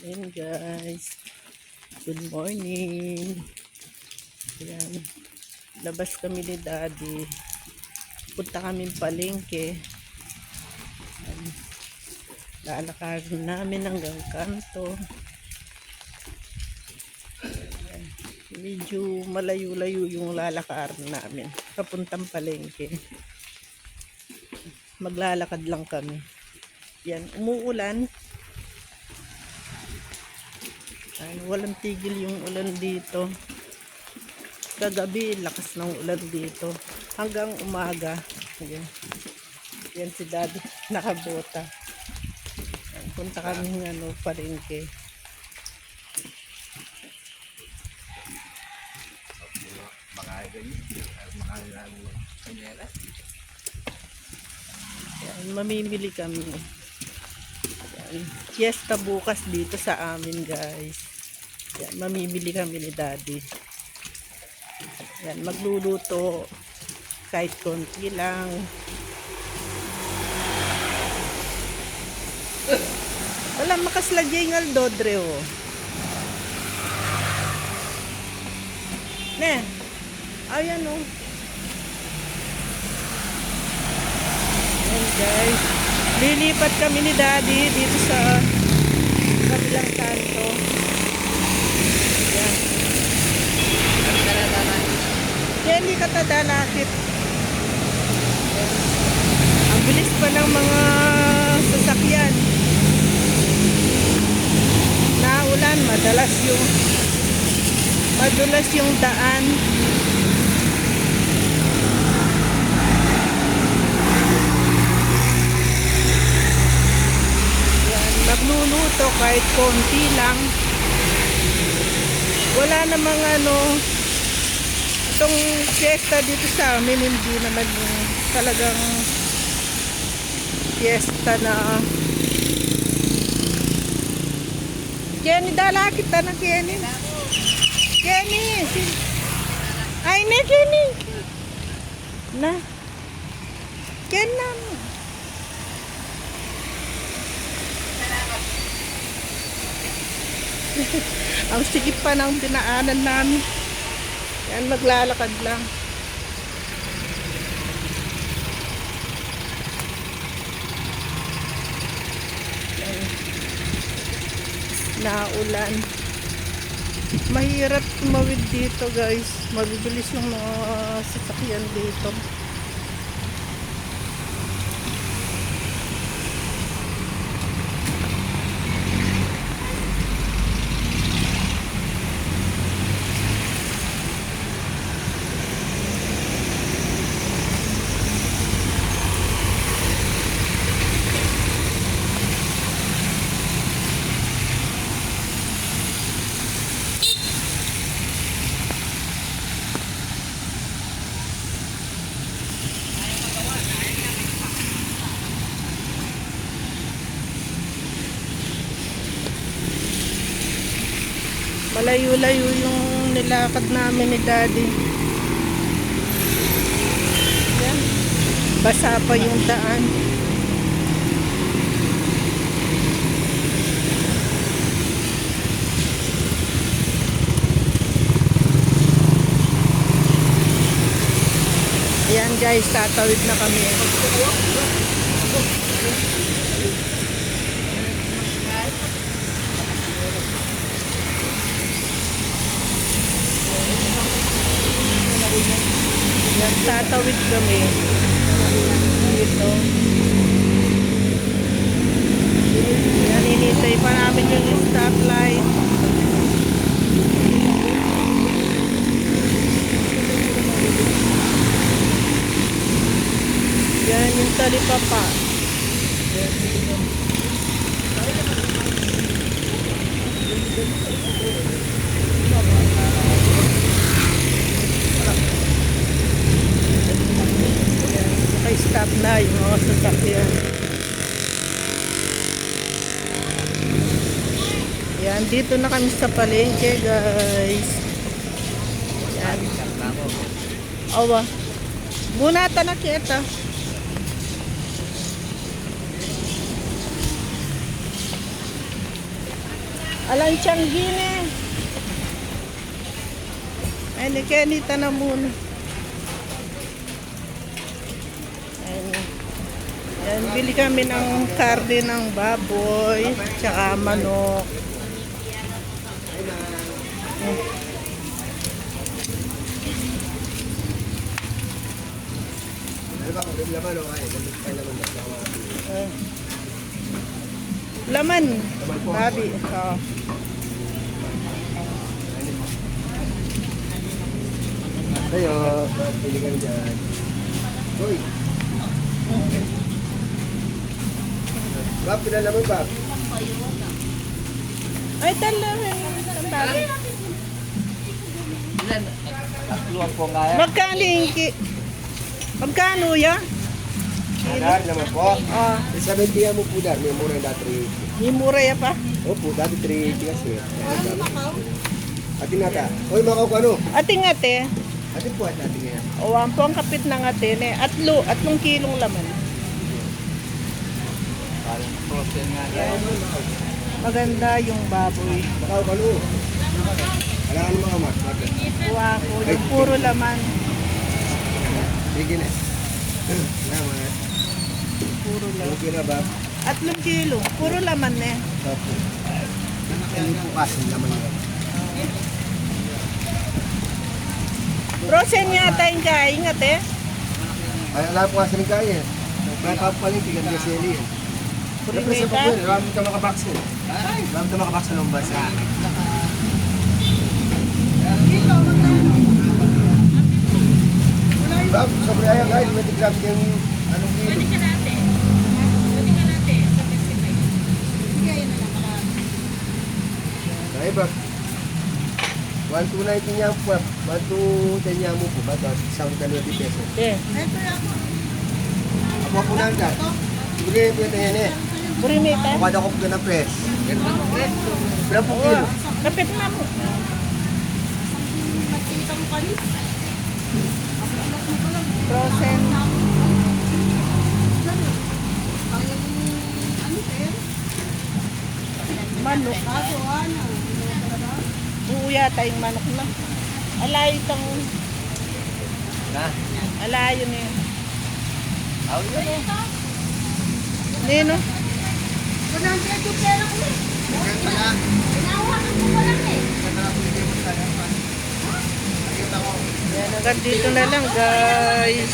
Ayan guys, good morning. Ayan, labas kami ni Daddy. Punta kami palengke. Ayan, lalakarin namin hanggang kanto. Ayan, medyo malayo-layo yung lalakarin namin. Papuntang palengke. Maglalakad lang kami. Yan, umuulan. Walang tigil yung ulan dito. Kagabi, lakas ng ulan dito. Hanggang umaga. Ayan. Yan si Daddy, nakabota. Ayan, punta kami ng palengke. Ayan, mamimili kami. Ayan, fiesta bukas dito sa amin guys. Yan, mamimili kami ni Daddy. Yan, magluluto kahit konti lang. Wala makaslagay ng aldodre oh. Ne, ayan oh. Yan guys, lilipat kami ni Daddy dito sa kabilang kanto. Yan. Kaya hindi ka tadanakit. Ang bilis pa ng mga sasakyan. Naulan, madulas yung daan. Yan, magluluto kahit konti lang. Wala namang itong fiesta dito sa amin, hindi naman yung talagang fiesta na Kenny, dala kita na Kenny. Kenny! Ay, ne, Kenny! Na? Ken na mo. Ang sigip pa ng dinaanan namin. Yan, maglalakad lang. Yan. Naulan. Mahirap tumawid dito guys. Mabibilis yung mga sasakyan dito. Malayo-layo yung nilakad namin ni Daddy. Yan. Basa pa yung daan. Ayan guys, tatawid na kami. Yan, tatawid kami dito. Yan, inintay pa namin yung stoplight. Yan, yung talipapa. Stop na yung mga sasakyan. Yan, dito na kami sa palengke guys. Yan. Awa. Bunata na kita. Alang Tianggine. Ay, ni Kenny, tanam muna. Ayan. Ayan, bili kami ng karne ng baboy, tsaka manok. Laman, babi. Oh. Ayo, pili ka dyan. Uy. Bab, pinala mo, Bab? Ay, talaman. Babi. Luwag po nga yan. Magkano yung magkano ya? Dar naman po. Oh, Sabi mo po dar, may mura yung dati. yung mura ya pa. Opo, dati 3 kasi. Atin nata. Uy, makaw ko ano? Ating ate, Atin po at natin ngayon. o ang po ang kapit ng ate, ne, atlong kilong laman. Parang protein nga yan. Maganda yung baboy. Makaw ko ano? Wala ka mga mat. Kuha ko, yung puro laman. Sige na. Salamat. Puro laman. Okay na ba? Atlong kilo, puro laman ne. Opo. Hindi po kasi naman yun. Frozen yata yung kain ate. Ay, alam po kasi ng kaya. Kaya papaling, tigan ka sili. Siyempre sa pagod, marami ka makabaksin. Marami ka makabaksin ng basa. Bab, sobre ayaw guys, may tigrab yung anong kilo. Pwede ka natin. Pwede ka natin. Sa 55. Sige, ayun na lang. Ay, Bab. 1,290 niya po. 1,210 niya mo po. Ba't isang 20 pesos. Eh, Ako po lang dyan. Sige, pwede yan eh. burimita. Kapag ako po ng press. Pero po kilo. Kapit na mo. Frozen. Manok. Buo yata yung manok na. Alayo itong, Na? alayo na yun. Ako yun o. Nino? Yan, hanggang dito na lang guys.